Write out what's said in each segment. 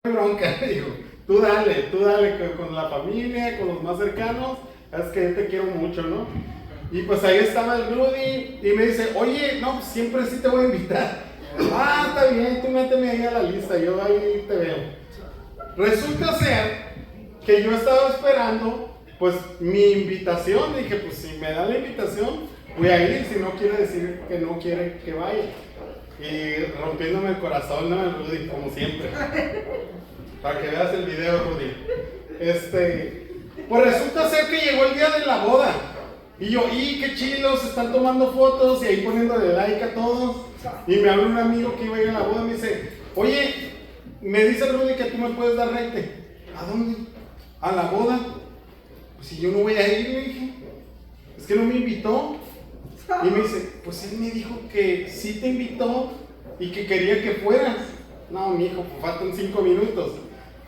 bronca, digo, tú dale con la familia, con los más cercanos, es que yo te quiero mucho, ¿no? Y pues ahí estaba el Rudy y me dice, oye, no, pues siempre sí te voy a invitar. Ah, está bien, tú méteme ahí a la lista, yo ahí te veo. Resulta ser que yo estaba esperando, pues, mi invitación. Dije, pues, si me da la invitación, voy a ir, si no quiere decir que no quiere que vaya. Y rompiéndome el corazón, ¿no? El Rudy, como siempre. Para que veas el video, Rudy. Pues resulta ser que llegó el día de la boda. Y yo, qué chilos, están tomando fotos y ahí poniéndole like a todos. Y me habla un amigo que iba a ir a la boda y me dice, oye, me dice Rudy que tú me puedes dar rete. ¿A dónde? A la boda. Pues si yo no voy a ir, le dije. Es que no me invitó. Y me dice, pues él me dijo que sí te invitó y que quería que fueras. No, mijo, pues faltan 5 minutos.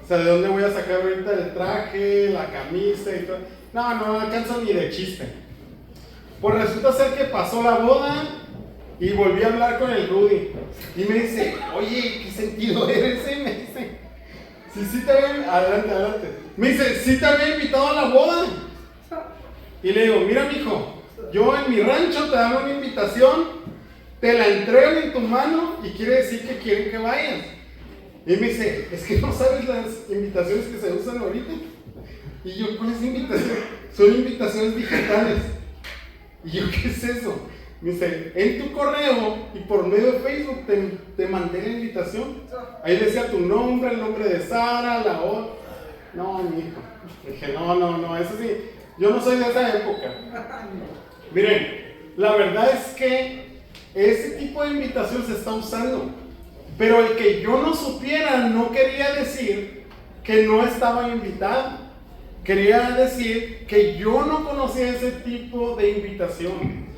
O sea, ¿de dónde voy a sacar ahorita el traje, la camisa y todo? No alcanzo ni de chiste. Pues resulta ser que pasó la boda y volví a hablar con el Rudy. Y me dice, oye, ¿qué sentido eres? Me dice, sí te había... Adelante. Me dice, sí te había invitado a la boda. Y le digo, mira, mijo, yo en mi rancho te dan una invitación, te la entregan en tu mano y quiere decir que quieren que vayas. Y me dice, es que no sabes las invitaciones que se usan ahorita. Y yo, ¿cuál es invitación? Son invitaciones digitales. Y yo, ¿qué es eso? Me dice, en tu correo y por medio de Facebook te mandé la invitación. Ahí decía tu nombre, el nombre de Sara, la hora. No, mi hijo. Dije, no, eso sí. Yo no soy de esa época. Miren, la verdad es que ese tipo de invitación se está usando. Pero el que yo no supiera no quería decir que no estaba invitado. Quería decir que yo no conocía ese tipo de invitación.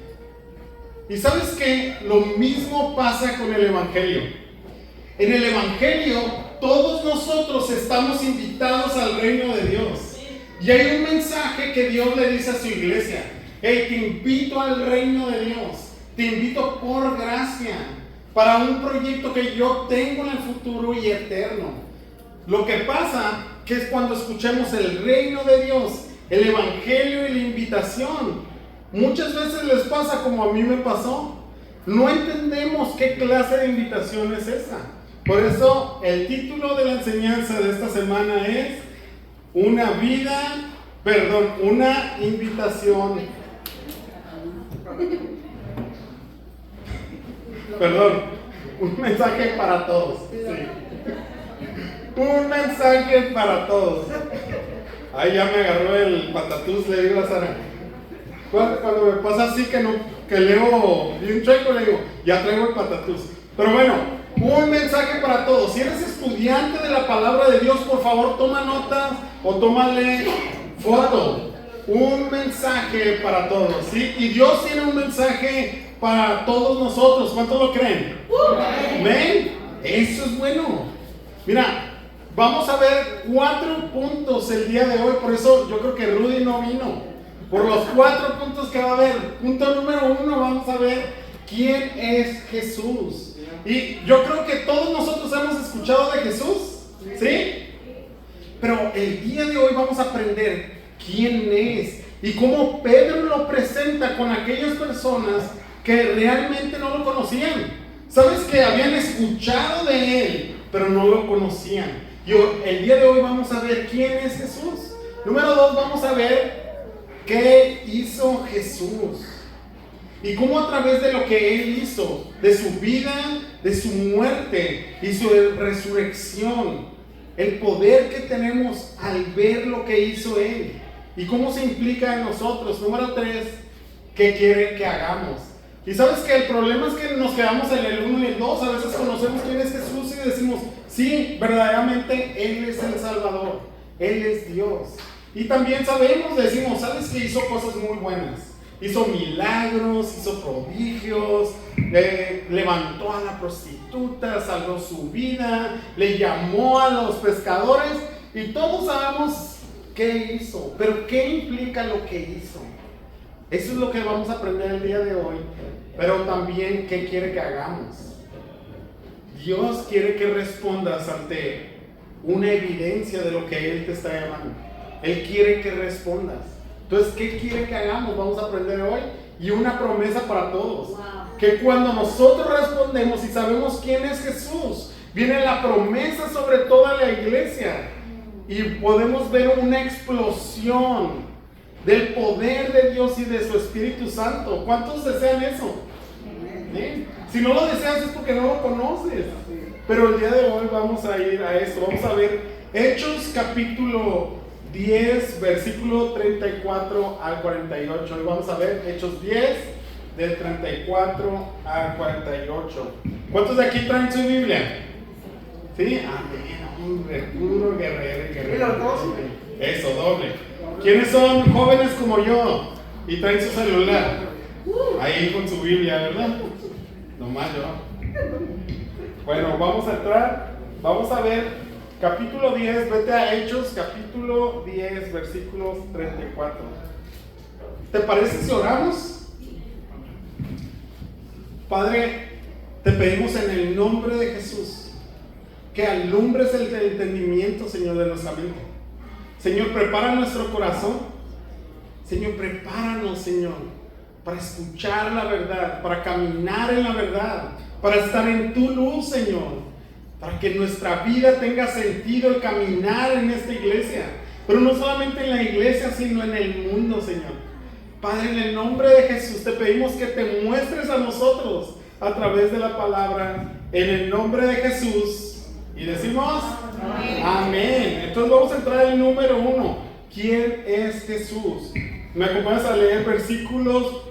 Y sabes que lo mismo pasa con el Evangelio. En el Evangelio todos nosotros estamos invitados al reino de Dios. Y hay un mensaje que Dios le dice a su iglesia. Hey, te invito al reino de Dios. Te invito por gracia para un proyecto que yo tengo en el futuro y eterno. Lo que pasa que es cuando escuchemos el reino de Dios, el evangelio y la invitación, muchas veces les pasa como a mí me pasó. No entendemos qué clase de invitación es esa. Por eso el título de la enseñanza de esta semana es una invitación. Un mensaje para todos. Sí. Un mensaje para todos. Ahí ya me agarró el patatús, le digo a Sara. Cuando me pasa así que leo bien chueco, le digo, ya traigo el patatús. Pero bueno, un mensaje para todos. Si eres estudiante de la palabra de Dios, por favor toma notas o tómale foto. Un mensaje para todos, ¿sí? Y Dios tiene un mensaje para todos nosotros. ¿Cuántos lo creen? ¿Ven? Eso es bueno. Mira, vamos a ver 4 puntos el día de hoy. Por eso yo creo que Rudy no vino. Por los 4 puntos que va a haber. Punto número 1, vamos a ver quién es Jesús. Y yo creo que todos nosotros hemos escuchado de Jesús, ¿sí? Pero el día de hoy vamos a aprender quién es y cómo Pedro lo presenta con aquellas personas que realmente no lo conocían. Sabes que habían escuchado de él, pero no lo conocían. Y el día de hoy vamos a ver quién es Jesús. Número 2, vamos a ver qué hizo Jesús y cómo a través de lo que él hizo, de su vida, de su muerte y su resurrección, el poder que tenemos al ver lo que hizo él y cómo se implica en nosotros. Número 3, ¿qué quiere que hagamos? Y sabes que el problema es que nos quedamos en el 1 y el 2. A veces conocemos quién es Jesús y decimos, sí, verdaderamente Él es el Salvador, Él es Dios. Y también decimos, ¿sabes que hizo cosas muy buenas? Hizo milagros, hizo prodigios, levantó a la prostituta, salvó su vida, le llamó a los pescadores y todos sabemos qué hizo, pero ¿qué implica lo que hizo? Eso es lo que vamos a aprender el día de hoy, pero también qué quiere que hagamos. Dios quiere que respondas ante una evidencia de lo que Él te está llamando. Él quiere que respondas. Entonces, ¿qué quiere que hagamos? Vamos a aprender hoy. Y una promesa para todos. Wow. Que cuando nosotros respondemos y sabemos quién es Jesús, viene la promesa sobre toda la iglesia. Y podemos ver una explosión del poder de Dios y de su Espíritu Santo. ¿Cuántos desean eso? ¿Sí? Si no lo deseas es porque no lo conoces. Pero el día de hoy vamos a ir a eso. Vamos a ver Hechos capítulo 10, versículo 34 al 48. Hoy vamos a ver Hechos 10, del 34 al 48. ¿Cuántos de aquí traen su Biblia? ¿Sí? Amén. Hombre, puro guerrero. Eso, doble. ¿Quiénes son jóvenes como yo y traen su celular? Ahí con su Biblia, ¿verdad? Nomás yo. Bueno, vamos a entrar. Vamos a ver capítulo 10. Vete a Hechos, capítulo 10, versículos 34. ¿Te parece si oramos? Padre, te pedimos en el nombre de Jesús que alumbres el entendimiento, Señor, de nuestra mente. Señor, prepara nuestro corazón. Señor, prepáranos, Señor, para escuchar la verdad, para caminar en la verdad, para estar en tu luz, Señor, para que nuestra vida tenga sentido el caminar en esta iglesia, pero no solamente en la iglesia, sino en el mundo, Señor. Padre, en el nombre de Jesús te pedimos que te muestres a nosotros a través de la palabra, en el nombre de Jesús. Y decimos amén. Amén. Entonces vamos a entrar al número 1. ¿Quién es Jesús? Me acompañas a leer versículos,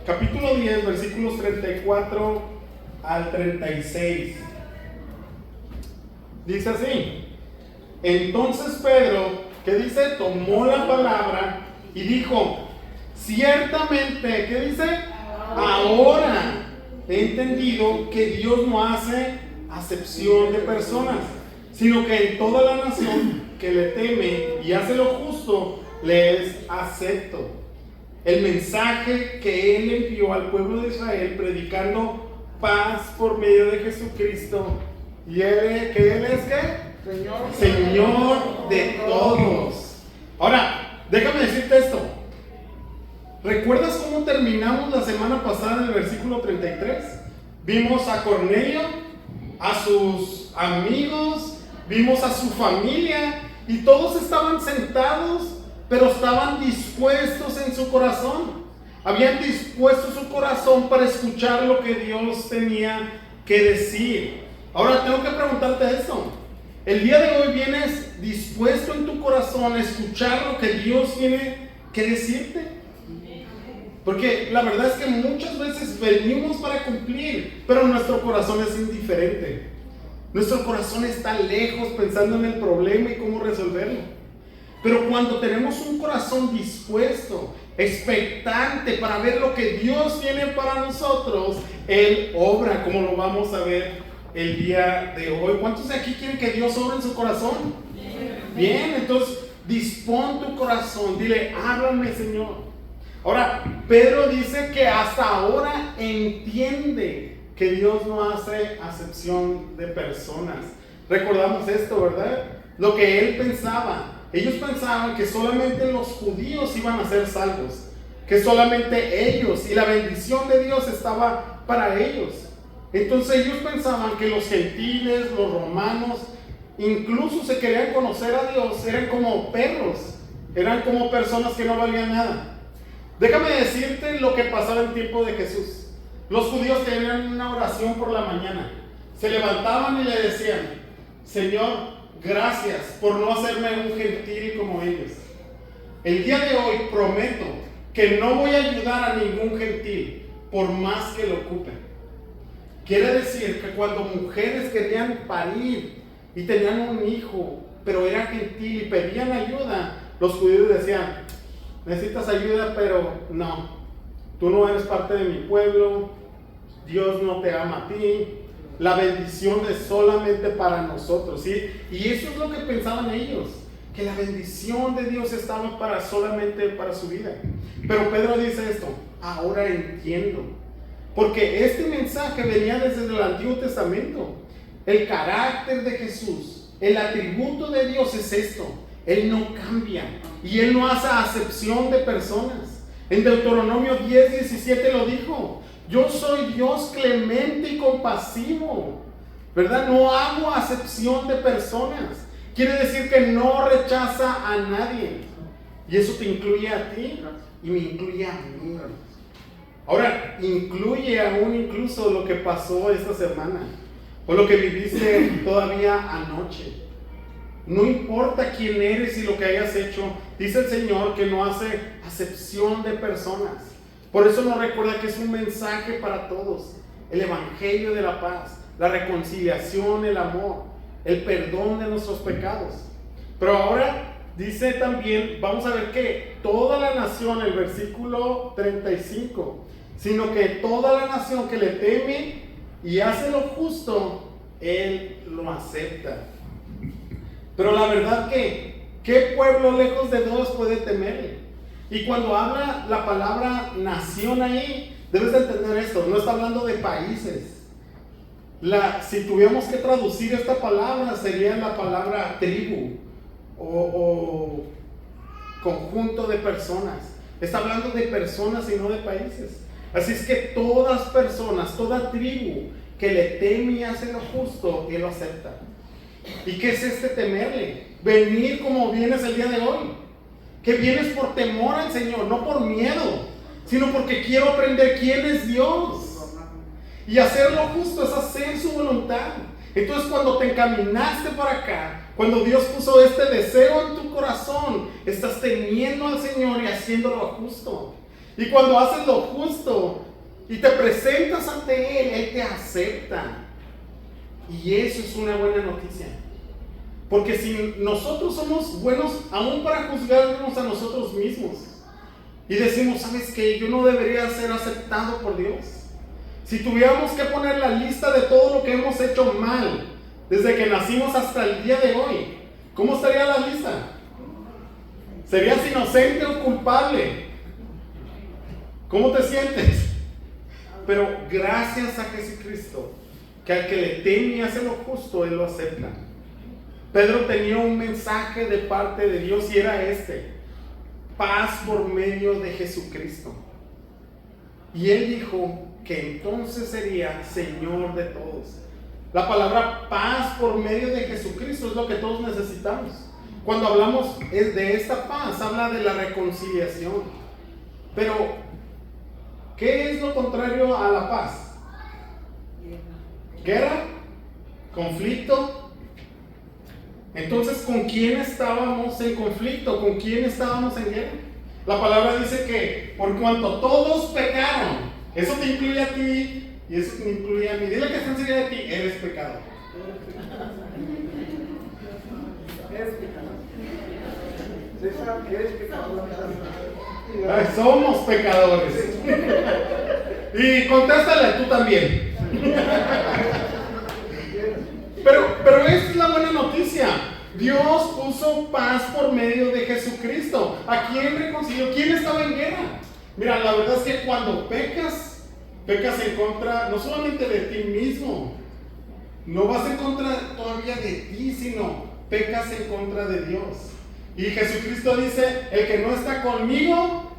capítulo 10, versículos 34 al 36. Dice así: entonces Pedro, ¿qué dice? Tomó la palabra y dijo: ciertamente, ¿qué dice? Ahora he entendido que Dios no hace acepción de personas, sino que en toda la nación que le teme y hace lo justo, le es acepto. El mensaje que Él envió al pueblo de Israel, predicando paz por medio de Jesucristo. ¿Y Él, que Él es qué? Señor de todos. Ahora, déjame decirte esto. ¿Recuerdas cómo terminamos la semana pasada en el versículo 33? Vimos a Cornelio, a sus amigos, vimos a su familia, y todos estaban sentados, pero estaban dispuestos en su corazón. Habían dispuesto su corazón para escuchar lo que Dios tenía que decir. Ahora tengo que preguntarte esto. El día de hoy vienes dispuesto en tu corazón a escuchar lo que Dios tiene que decirte. Porque la verdad es que muchas veces venimos para cumplir, pero nuestro corazón es indiferente. Nuestro corazón está lejos pensando en el problema y cómo resolverlo. Pero cuando tenemos un corazón dispuesto, expectante para ver lo que Dios tiene para nosotros, Él obra, como lo vamos a ver el día de hoy. ¿Cuántos de aquí quieren que Dios obre en su corazón? Bien, entonces dispón tu corazón, dile: háblame, Señor. Ahora, Pedro dice que hasta ahora entiende que Dios no hace acepción de personas. Recordamos esto, ¿verdad? Lo que él pensaba. Ellos pensaban que solamente los judíos iban a ser salvos, que solamente ellos y la bendición de Dios estaba para ellos. Entonces ellos pensaban que los gentiles, los romanos, incluso se querían conocer a Dios, eran como perros, eran como personas que no valían nada. Déjame decirte lo que pasaba en tiempo de Jesús. Los judíos tenían una oración por la mañana. Se levantaban y le decían: Señor, gracias por no hacerme un gentil como ellos. El día de hoy prometo que no voy a ayudar a ningún gentil, por más que lo ocupen. Quiere decir que cuando mujeres querían parir y tenían un hijo, pero era gentil y pedían ayuda, los judíos decían: necesitas ayuda, pero no, tú no eres parte de mi pueblo, Dios no te ama a ti, la bendición es solamente para nosotros, ¿sí? Y eso es lo que pensaban ellos, que la bendición de Dios estaba solamente para su vida. Pero Pedro dice esto: ahora entiendo, porque este mensaje venía desde el Antiguo Testamento. El carácter de Jesús el atributo de Dios es esto: Él no cambia y Él no hace acepción de personas. En Deuteronomio 10:17 lo dijo: yo soy Dios clemente y compasivo, ¿verdad? No hago acepción de personas. Quiere decir que no rechaza a nadie. Y eso te incluye a ti y me incluye a mí. Ahora, incluye aún incluso lo que pasó esta semana o lo que viviste todavía anoche. No importa quién eres y lo que hayas hecho, dice el Señor que no hace acepción de personas. Por eso nos recuerda que es un mensaje para todos: el evangelio de la paz, la reconciliación, el amor, el perdón de nuestros pecados. Pero ahora dice también, vamos a ver que toda la nación, el versículo 35, sino que toda la nación que le teme y hace lo justo, Él lo acepta. Pero la verdad que, ¿qué pueblo lejos de Dios puede temerle? Y cuando habla la palabra nación ahí, debes de entender esto: no está hablando de países. Si tuviéramos que traducir esta palabra, sería la palabra tribu o conjunto de personas. Está hablando de personas y no de países. Así es que todas personas, toda tribu que le teme y hace lo justo, Él lo acepta. ¿Y qué es este temerle? Venir como vienes el día de hoy. Que vienes por temor al Señor, no por miedo, sino porque quiero aprender quién es Dios. Y hacer lo justo es hacer su voluntad. Entonces, cuando te encaminaste para acá, cuando Dios puso este deseo en tu corazón, estás temiendo al Señor y haciendo lo justo. Y cuando haces lo justo y te presentas ante Él, Él te acepta. Y eso es una buena noticia. Porque si nosotros somos buenos aún para juzgarnos a nosotros mismos y decimos: ¿sabes qué? Yo no debería ser aceptado por Dios. Si tuviéramos que poner la lista de todo lo que hemos hecho mal desde que nacimos hasta el día de hoy, ¿cómo estaría la lista? ¿Serías inocente o culpable? ¿Cómo te sientes? Pero gracias a Jesucristo, que al que le teme y hace lo justo, Él lo acepta. Pedro tenía un mensaje de parte de Dios y era este: paz por medio de Jesucristo. Y él dijo que entonces sería Señor de todos. La palabra paz por medio de Jesucristo es lo que todos necesitamos. Cuando hablamos de esta paz, habla de la reconciliación. Pero, ¿qué es lo contrario a la paz? ¿Guerra? ¿Conflicto? Entonces, ¿con quién estábamos en conflicto? ¿Con quién estábamos en guerra? La palabra dice que por cuanto todos pecaron, eso te incluye a ti y eso te incluye a mí. Dile que está enseguida de ti: eres pecador. Eres pecador. Eres pecador. Ay, somos pecadores. Y contéstale tú también. Pero esta es la buena noticia. Dios puso paz por medio de Jesucristo. ¿A quién reconcilió? ¿Quién estaba en guerra? Mira, la verdad es que cuando pecas en contra no solamente de ti mismo, no vas en contra todavía de ti, sino pecas en contra de Dios. Y Jesucristo dice: el que no está conmigo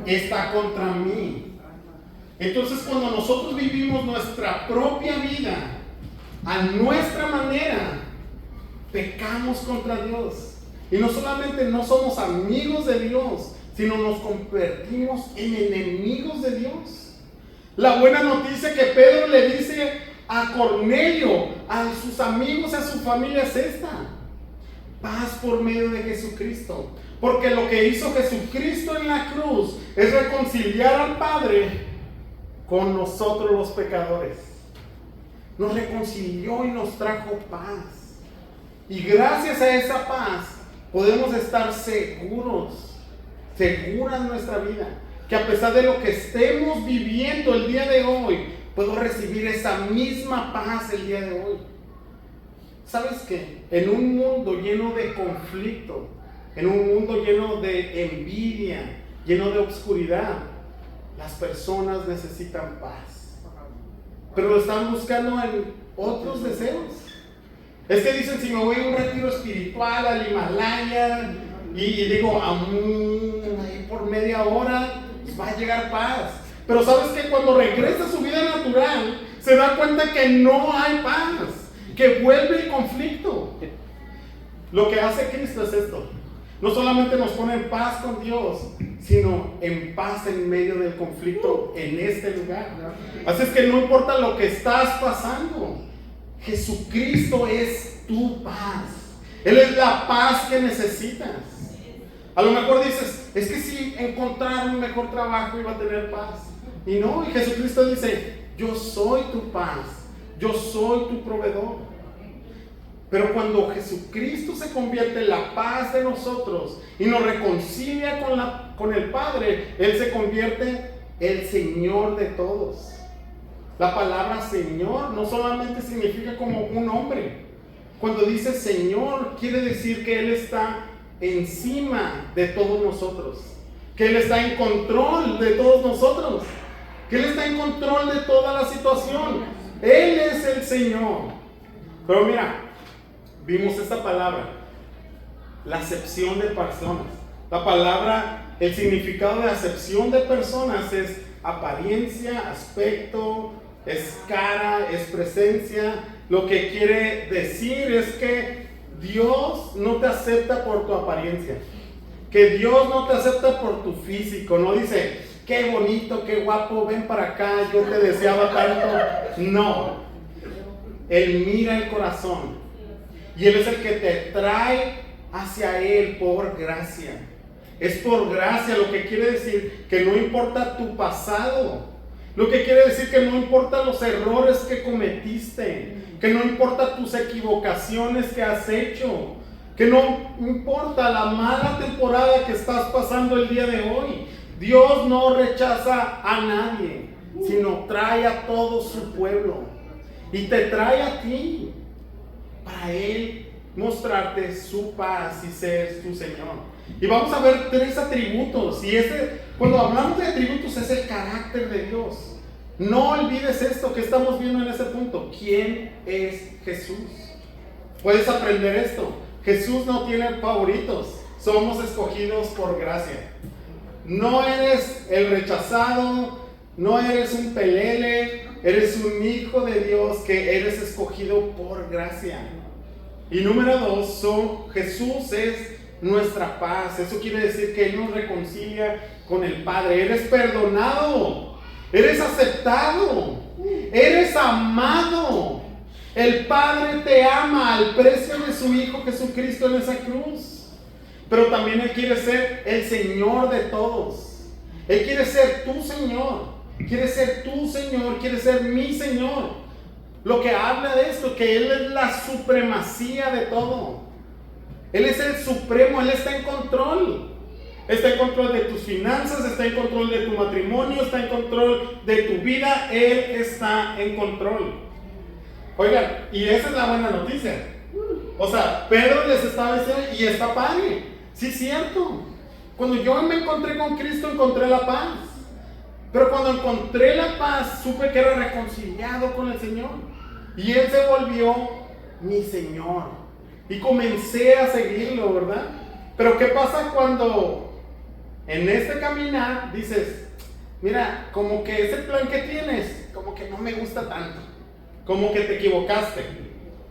está contra mí. Entonces, cuando nosotros vivimos nuestra propia vida a nuestra manera, pecamos contra Dios. Y no solamente no somos amigos de Dios, sino nos convertimos en enemigos de Dios. La buena noticia que Pedro le dice a Cornelio, a sus amigos, a su familia, es esta: paz por medio de Jesucristo. Porque lo que hizo Jesucristo en la cruz es reconciliar al Padre con nosotros los pecadores. Nos reconcilió y nos trajo paz. Y gracias a esa paz podemos estar seguras en nuestra vida. Que a pesar de lo que estemos viviendo el día de hoy, puedo recibir esa misma paz el día de hoy. ¿Sabes qué? En un mundo lleno de conflicto, en un mundo lleno de envidia, lleno de oscuridad, las personas necesitan paz. Pero lo están buscando en otros deseos. Es que dicen, si me voy a un retiro espiritual al Himalaya y digo, ahí por media hora, pues va a llegar paz. Pero sabes que cuando regresa a su vida natural, se da cuenta que no hay paz, que vuelve el conflicto. Lo que hace Cristo es esto. No solamente nos pone en paz con Dios, sino en paz en medio del conflicto en este lugar. Así es que no importa lo que estás pasando, Jesucristo es tu paz. Él es la paz que necesitas. A lo mejor dices, es que si encontrar un mejor trabajo iba a tener paz. Y no, y Jesucristo dice, yo soy tu paz, yo soy tu proveedor. Pero cuando Jesucristo se convierte en la paz de nosotros y nos reconcilia con el Padre, Él se convierte el Señor de todos. La palabra Señor no solamente significa como un hombre. Cuando dice Señor, quiere decir que Él está encima de todos nosotros, que Él está en control de todos nosotros, que Él está en control de toda la situación. Él es el Señor. Pero mira, vimos esta palabra, la acepción de personas. La palabra, el significado de acepción de personas es apariencia, aspecto, es cara, es presencia. Lo que quiere decir es que Dios no te acepta por tu apariencia, que Dios no te acepta por tu físico. No dice, qué bonito, qué guapo, ven para acá, yo te deseaba tanto. No, Él mira el corazón. Y Él es el que te trae hacia Él por gracia. Es por gracia, lo que quiere decir que no importa tu pasado. Lo que quiere decir que no importa los errores que cometiste. Que no importa tus equivocaciones que has hecho. Que no importa la mala temporada que estás pasando el día de hoy. Dios no rechaza a nadie, sino trae a todo su pueblo. Y te trae a ti, para Él mostrarte su paz y ser tu Señor. Y vamos a ver 3 atributos. Y cuando hablamos de atributos, es el carácter de Dios. No olvides esto que estamos viendo en ese punto. ¿Quién es Jesús? Puedes aprender esto. Jesús no tiene favoritos. Somos escogidos por gracia. No eres el rechazado, no eres un pelele, eres un hijo de Dios que eres escogido por gracia. Y número 2, Jesús es nuestra paz. Eso quiere decir que Él nos reconcilia con el Padre. Eres perdonado, eres aceptado, eres amado. El Padre te ama al precio de su Hijo Jesucristo en esa cruz. Pero también Él quiere ser el Señor de todos. Él quiere ser tu Señor. Quiere ser tu Señor, quiere ser mi Señor. Lo que habla de esto, que Él es la supremacía de todo. Él es el supremo, Él está en control. Está en control de tus finanzas, está en control de tu matrimonio, está en control de tu vida. Él está en control. Oigan, y esa es la buena noticia. O sea, Pedro les estaba diciendo, y está padre. Sí, es cierto. Cuando yo me encontré con Cristo, encontré la paz. Pero cuando encontré la paz, supe que era reconciliado con el Señor. Y Él se volvió mi Señor. Y comencé a seguirlo, ¿verdad? Pero ¿qué pasa cuando en este caminar dices, mira, como que ese plan que tienes, como que no me gusta tanto? Como que te equivocaste.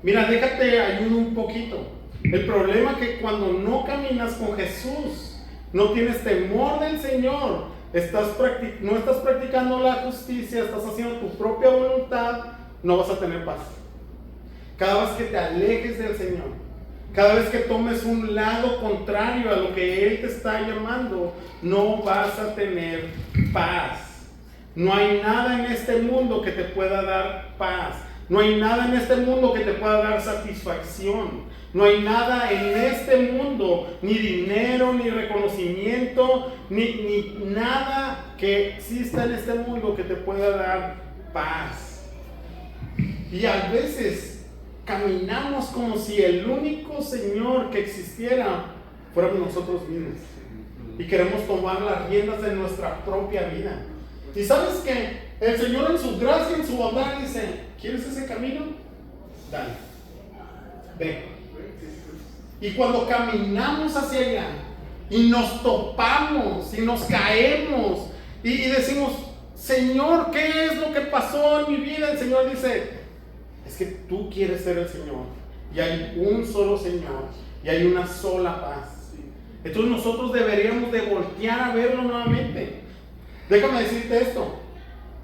Mira, déjate ayudo un poquito. El problema es que cuando no caminas con Jesús, no tienes temor del Señor, no estás practicando la justicia, estás haciendo tu propia voluntad, no vas a tener paz. Cada vez que te alejes del Señor, cada vez que tomes un lado contrario a lo que Él te está llamando, no vas a tener paz. No hay nada en este mundo que te pueda dar paz. No hay nada en este mundo que te pueda dar satisfacción. No hay nada en este mundo, ni dinero, ni reconocimiento, ni nada que exista en este mundo que te pueda dar paz. Y a veces caminamos como si el único Señor que existiera fuéramos nosotros mismos. Y queremos tomar las riendas de nuestra propia vida. Y sabes que el Señor en su gracia, en su bondad dice, ¿quieres ese camino? Dale. Ve. Y cuando caminamos hacia allá y nos topamos y nos caemos y decimos, Señor, ¿qué es lo que pasó en mi vida? El Señor dice, es que tú quieres ser el Señor y hay un solo Señor y hay una sola paz. Entonces nosotros deberíamos de voltear a verlo nuevamente. Déjame decirte esto,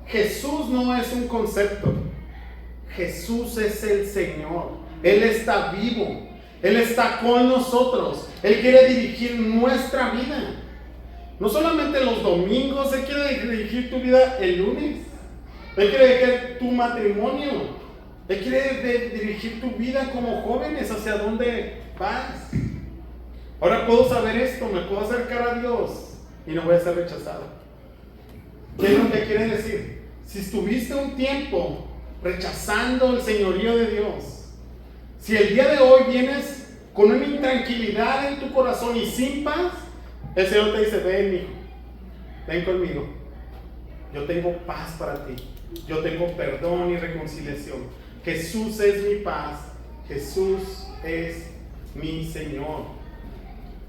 Jesús no es un concepto, Jesús es el Señor. Él está vivo, Él está con nosotros, Él quiere dirigir nuestra vida. No solamente los domingos, Él quiere dirigir tu vida el lunes. Él quiere dirigir tu matrimonio. Él quiere dirigir tu vida como jóvenes, hacia dónde vas. Ahora puedo saber esto, me puedo acercar a Dios y no voy a ser rechazado. ¿Qué es lo que quiere decir? Si estuviste un tiempo rechazando el señorío de Dios, si el día de hoy vienes con una intranquilidad en tu corazón y sin paz, el Señor te dice, ven hijo, ven conmigo, yo tengo paz para ti, yo tengo perdón y reconciliación. Jesús es mi paz, Jesús es mi Señor.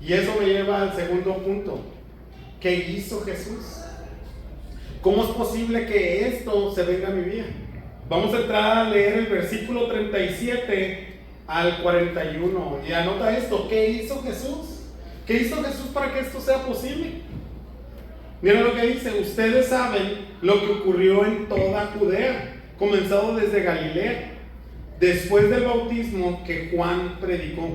Y eso me lleva al segundo punto. ¿Qué hizo Jesús? ¿Cómo es posible que esto se venga a mi vida? Vamos a entrar a leer el versículo 37 al 41. Y anota esto, ¿qué hizo Jesús? ¿Qué hizo Jesús para que esto sea posible? Miren lo que dice, ustedes saben lo que ocurrió en toda Judea, comenzado desde Galilea, después del bautismo que Juan predicó.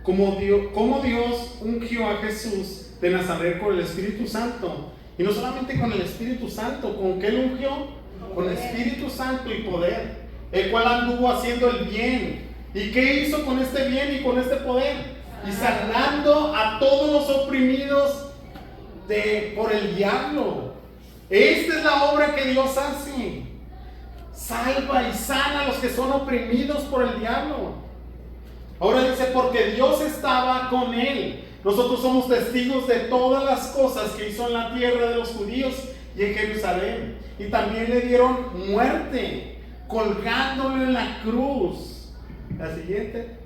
Cómo Dios ungió a Jesús de Nazaret con el Espíritu Santo. Y no solamente con el Espíritu Santo, ¿con qué lo ungió? Con el Espíritu Santo y poder, el cual anduvo haciendo el bien. ¿Y qué hizo con este bien y con este poder? Y sanando a todos los oprimidos por el diablo. Esta es la obra que Dios hace. Salva y sana a los que son oprimidos por el diablo. Ahora dice, porque Dios estaba con él. Nosotros somos testigos de todas las cosas que hizo en la tierra de los judíos y en Jerusalén. Y también le dieron muerte, colgándolo en la cruz. La siguiente.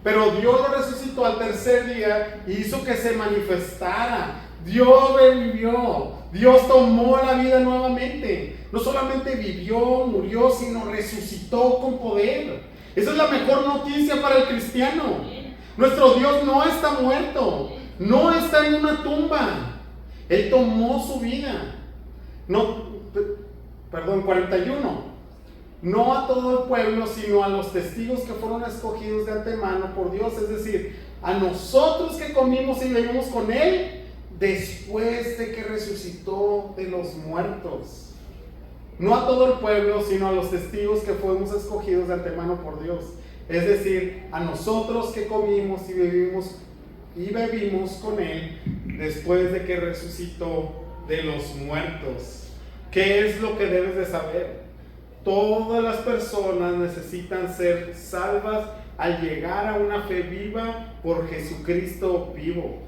Pero Dios lo resucitó al tercer día y hizo que se manifestara. Dios revivió. Dios tomó la vida nuevamente. No solamente vivió, murió, sino resucitó con poder. Esa es la mejor noticia para el cristiano. Nuestro Dios no está muerto, no está en una tumba. Él tomó su vida. 41. No a todo el pueblo, sino a los testigos que fueron escogidos de antemano por Dios. Es decir, a nosotros que comimos y bebimos con Él después de que resucitó de los muertos. No a todo el pueblo, sino a los testigos que fuimos escogidos de antemano por Dios. Es decir, a nosotros que comimos y bebimos con Él después de que resucitó de los muertos. ¿Qué es lo que debes de saber? Todas las personas necesitan ser salvas al llegar a una fe viva por Jesucristo vivo.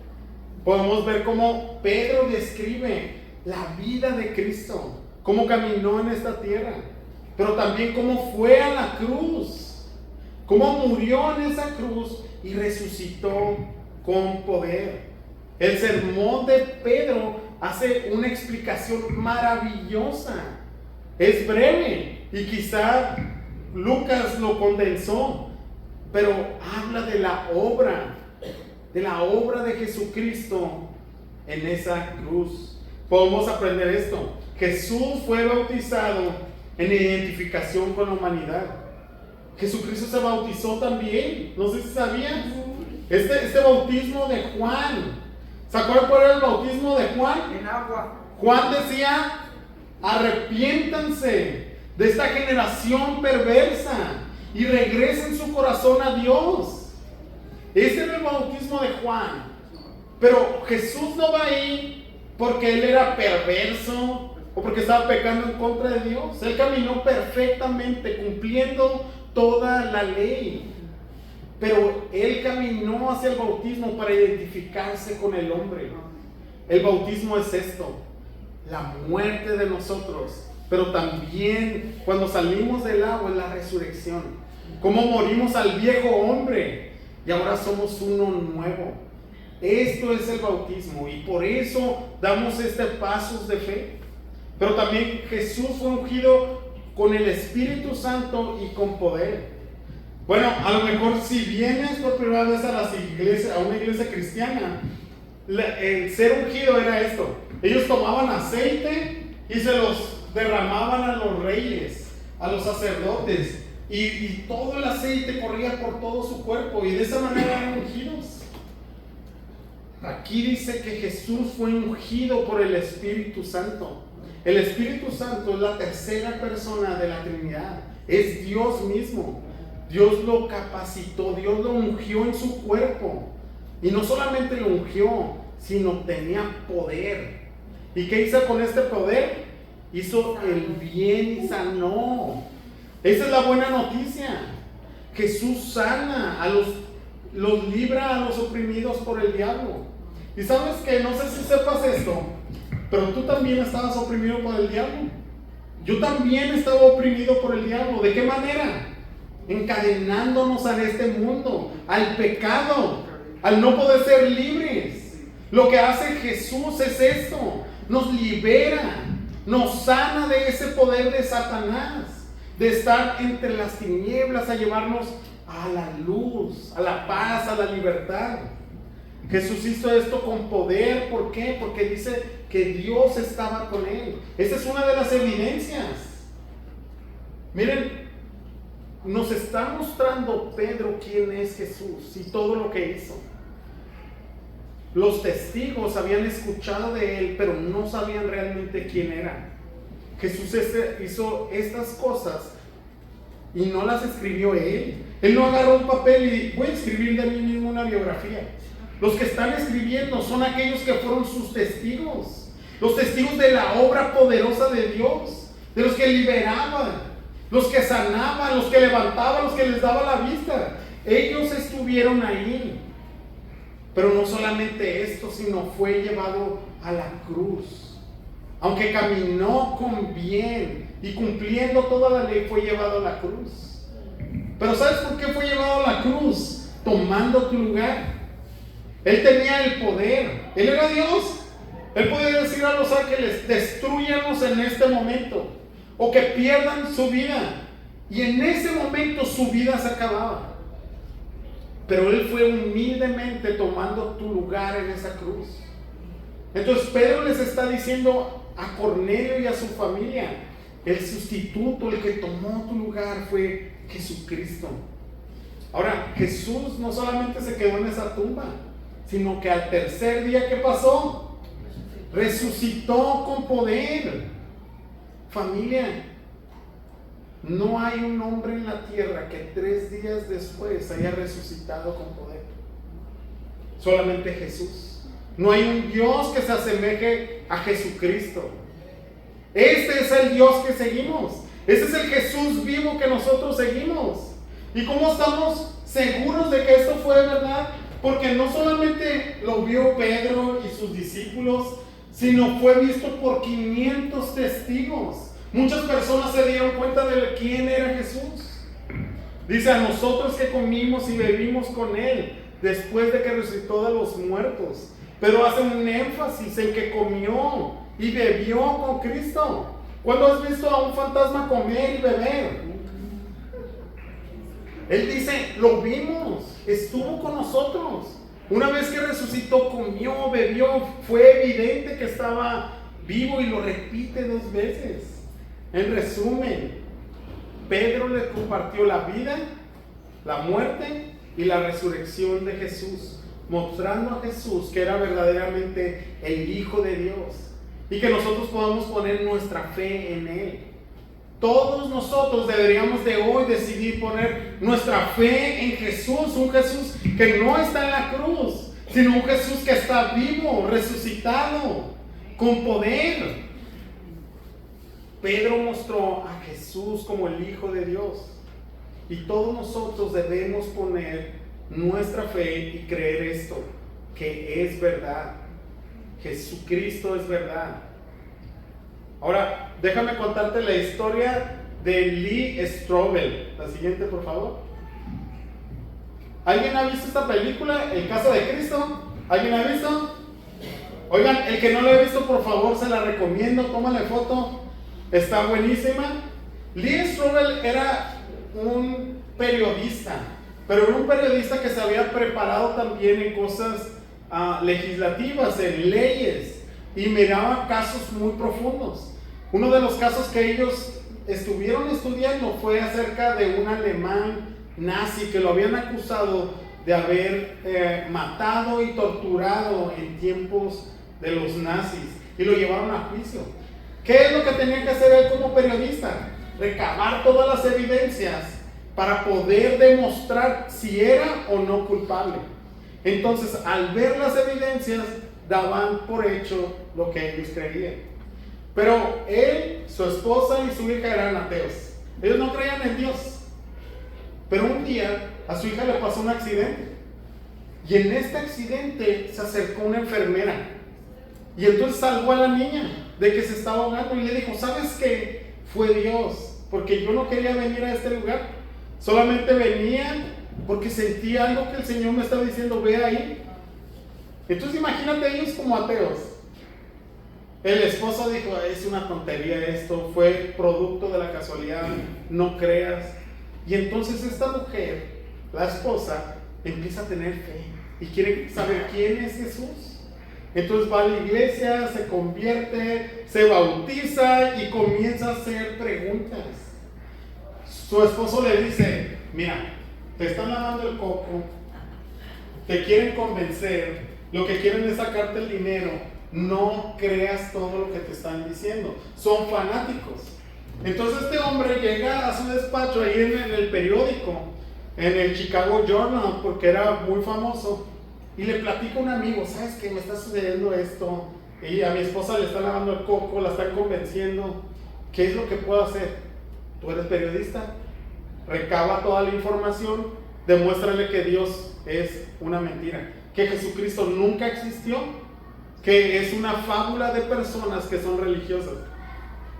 Podemos ver cómo Pedro describe la vida de Cristo, cómo caminó en esta tierra, pero también cómo fue a la cruz, cómo murió en esa cruz y resucitó con poder. El sermón de Pedro hace una explicación maravillosa. Es breve y quizá Lucas lo condensó, pero habla de la obra de Jesucristo en esa cruz. Podemos aprender esto. Jesús fue bautizado en identificación con la humanidad. Jesucristo se bautizó también. No sé si sabías. Este bautismo de Juan. ¿Se acuerdan cuál era el bautismo de Juan? En agua. Juan decía, arrepiéntanse de esta generación perversa y regresen su corazón a Dios. Ese era el bautismo de Juan. Pero Jesús no va ahí porque él era perverso o porque estaba pecando en contra de Dios. Él caminó perfectamente, cumpliendo toda la ley. Pero él caminó hacia el bautismo para identificarse con el hombre. El bautismo es esto, la muerte de nosotros, pero también cuando salimos del agua es la resurrección. cómo morimos al viejo hombre y ahora somos uno nuevo. Esto es el bautismo y por eso damos pasos de fe. Pero también Jesús fue ungido con el Espíritu Santo y con poder. Bueno, a lo mejor si vienes por primera vez a una iglesia cristiana, el ser ungido era esto. Ellos tomaban aceite y se los derramaban a los reyes, a los sacerdotes, y todo el aceite corría por todo su cuerpo y de esa manera eran ungidos. Aquí dice que Jesús fue ungido por el Espíritu Santo. El Espíritu Santo es la tercera persona de la Trinidad, es Dios mismo. Dios lo capacitó, Dios lo ungió en su cuerpo. Y no solamente lo ungió, sino tenía poder. ¿Y qué hizo con este poder? Hizo el bien y sanó. Esa es la buena noticia. Jesús sana los libra a los oprimidos por el diablo. Y sabes que, no sé si sepas esto, pero tú también estabas oprimido por el diablo. Yo también estaba oprimido por el diablo. ¿De qué manera? Encadenándonos a este mundo, al pecado, al no poder ser libres. Lo que hace Jesús es esto: nos libera, nos sana de ese poder de Satanás, de estar entre las tinieblas, a llevarnos a la luz, a la paz, a la libertad. Jesús hizo esto con poder. ¿Por qué? Porque dice que Dios estaba con él. Esa es una de las evidencias. Miren, nos está mostrando Pedro quién es Jesús y todo lo que hizo. Los testigos habían escuchado de él, pero no sabían realmente quién era. Jesús hizo estas cosas y no las escribió él. Él no agarró un papel y voy a escribir de mí mismo una biografía. Los que están escribiendo son aquellos que fueron sus testigos, los testigos de la obra poderosa de Dios, de los que liberaban, los que sanaban, los que levantaban, los que les daban la vista. Ellos estuvieron ahí. Pero no solamente esto, sino fue llevado a la cruz. Aunque caminó con bien y cumpliendo toda la ley, fue llevado a la cruz. Pero ¿sabes por qué fue llevado a la cruz? Tomando tu lugar. Él tenía el poder. Él era Dios. Él podía decir a los ángeles: destrúyanos en este momento, o que pierdan su vida. Y en ese momento su vida se acababa. Pero él fue humildemente tomando tu lugar en esa cruz. Entonces Pedro les está diciendo a Cornelio y a su familia: el sustituto, el que tomó tu lugar fue Jesucristo. Ahora, Jesús no solamente se quedó en esa tumba, sino que al tercer día, ¿qué pasó? Resucitó con poder. Familia, no hay un hombre en la tierra que 3 días después haya resucitado con poder. Solamente Jesús. No hay un Dios que se asemeje a Jesucristo. Este es el Dios que seguimos. Este es el Jesús vivo que nosotros seguimos. ¿Y cómo estamos seguros de que esto fue verdad? Porque no solamente lo vio Pedro y sus discípulos, sino fue visto por 500 testigos. Muchas personas se dieron cuenta de quién era Jesús. Dice: a nosotros que comimos y bebimos con él después de que resucitó de los muertos. Pero hace un énfasis en que comió y bebió con Cristo. ¿Cuándo has visto a un fantasma comer y beber? Él dice: lo vimos, estuvo con nosotros. Una vez que resucitó, comió, bebió, fue evidente que estaba vivo, y lo repite 2 veces. En resumen, Pedro le compartió la vida, la muerte y la resurrección de Jesús, mostrando a Jesús que era verdaderamente el Hijo de Dios y que nosotros podamos poner nuestra fe en él. Todos nosotros deberíamos de hoy decidir poner nuestra fe en Jesús, un Jesús que no está en la cruz, sino un Jesús que está vivo, resucitado, con poder. Pedro mostró a Jesús como el Hijo de Dios, y todos nosotros debemos poner nuestra fe y creer esto, que es verdad. Jesucristo es verdad. Ahora, déjame contarte la historia de Lee Strobel. La siguiente, por favor. ¿Alguien ha visto esta película, El caso de Cristo? ¿Alguien la ha visto? Oigan, el que no la ha visto, por favor, se la recomiendo. Tómale foto. Está buenísima. Lee Strobel era un periodista, pero era un periodista que se había preparado también en cosas legislativas, en leyes, y miraba casos muy profundos. Uno de los casos que ellos estuvieron estudiando fue acerca de un alemán nazi que lo habían acusado de haber matado y torturado en tiempos de los nazis, y lo llevaron a juicio. ¿Qué es lo que tenía que hacer él como periodista? Recabar todas las evidencias para poder demostrar si era o no culpable. Entonces, al ver las evidencias, daban por hecho lo que ellos creían. Pero él, su esposa y su hija eran ateos. Ellos no creían en Dios. Pero un día a su hija le pasó un accidente. Y en este accidente se acercó una enfermera. Y entonces salvó a la niña de que se estaba ahogando y le dijo: ¿sabes qué? Fue Dios, porque yo no quería venir a este lugar. Solamente venía porque sentía algo que el Señor me estaba diciendo: ve ahí. Entonces imagínate ellos como ateos. El esposo dijo: es una tontería esto, fue producto de la casualidad, no creas. Y entonces esta mujer, la esposa, empieza a tener fe y quiere saber quién es Jesús. Entonces va a la iglesia, se convierte, se bautiza y comienza a hacer preguntas. Su esposo le dice: mira, te están lavando el coco, te quieren convencer, lo que quieren es sacarte el dinero, no creas todo lo que te están diciendo, son fanáticos. Entonces este hombre llega a su despacho ahí en el periódico, en el Chicago Journal, porque era muy famoso, y le platica a un amigo: ¿sabes qué? Me está sucediendo esto, y a mi esposa le está lavando el coco, la están convenciendo, ¿qué es lo que puedo hacer? Tú eres periodista, recaba toda la información, demuéstrale que Dios es una mentira, que Jesucristo nunca existió, que es una fábula de personas que son religiosas.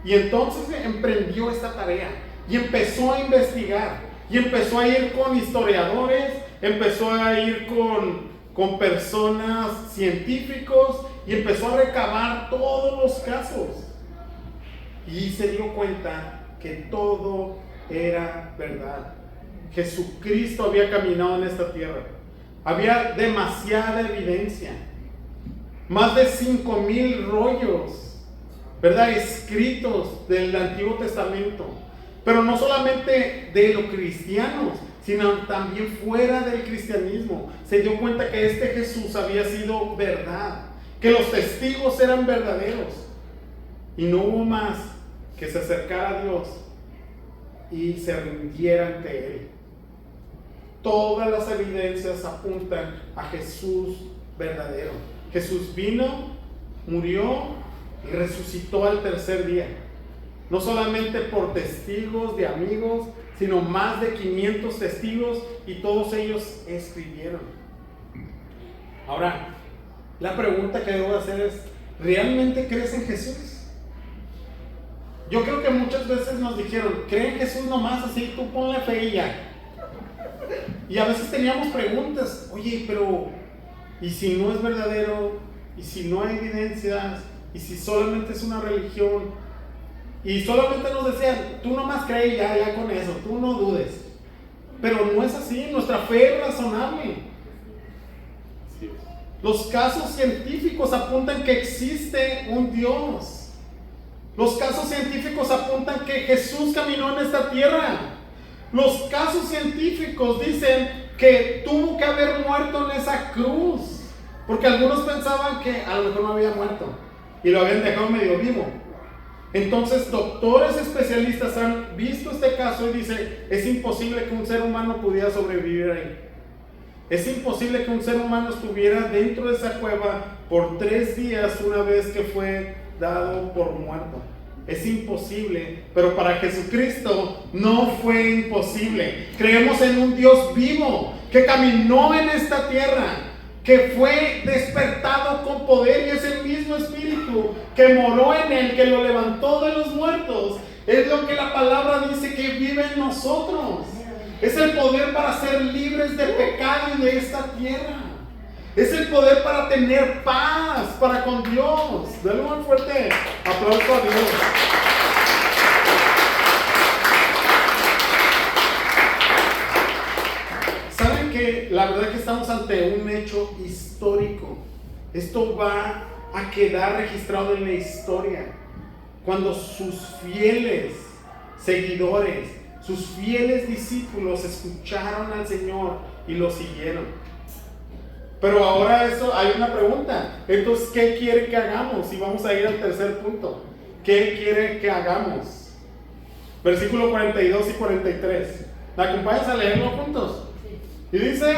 Y entonces emprendió esta tarea y empezó a investigar, y empezó a ir con historiadores, empezó a ir con personas científicos, y empezó a recabar todos los casos, y se dio cuenta que todo era verdad. Jesucristo había caminado en esta tierra, había demasiada evidencia, más de 5,000 rollos, ¿verdad?, escritos del Antiguo Testamento, pero no solamente de los cristianos, sino también fuera del cristianismo. Se dio cuenta que este Jesús había sido verdad, que los testigos eran verdaderos, y no hubo más que se acercara a Dios y se rindiera ante Él. Todas las evidencias apuntan a Jesús verdadero. Jesús vino, murió y resucitó al tercer día. No solamente por testigos de amigos, sino más de 500 testigos, y todos ellos escribieron. Ahora, la pregunta que debo hacer es: ¿realmente crees en Jesús? Yo creo que muchas veces nos dijeron: cree en Jesús nomás, así tú ponle fe y ya. Y a veces teníamos preguntas: oye, pero ¿y si no es verdadero? ¿Y si no hay evidencias? ¿Y si solamente es una religión? Y solamente nos decían: tú nomás cree ya con eso, tú no dudes. Pero no es así, nuestra fe es razonable. Los casos científicos apuntan que existe un Dios. Los casos científicos apuntan que Jesús caminó en esta tierra. Los casos científicos dicen que tuvo que haber muerto en esa cruz, porque algunos pensaban que a lo mejor no había muerto y lo habían dejado medio vivo. Entonces doctores especialistas han visto este caso y dicen: es imposible que un ser humano pudiera sobrevivir ahí. Es imposible que un ser humano estuviera dentro de esa cueva por 3 días una vez que fue dado por muerto. Es imposible, pero para Jesucristo no fue imposible. Creemos en un Dios vivo que caminó en esta tierra, que fue despertado con poder, y es el mismo Espíritu que moró en él, que lo levantó de los muertos, Es lo que la palabra dice que vive en nosotros. Es el poder para ser libres de pecado y de esta tierra. Es el poder para tener paz para con Dios. Dale un fuerte aplauso a Dios. ¿Saben que la verdad es que estamos ante un hecho histórico? Esto va a quedar registrado en la historia. Cuando sus fieles seguidores, sus fieles discípulos escucharon al Señor y lo siguieron. Pero ahora hay una pregunta. Entonces, ¿qué quiere que hagamos? Y vamos a ir al tercer punto. ¿Qué quiere que hagamos? Versículo 42 y 43. ¿Me acompañas a leerlo juntos? Y dice,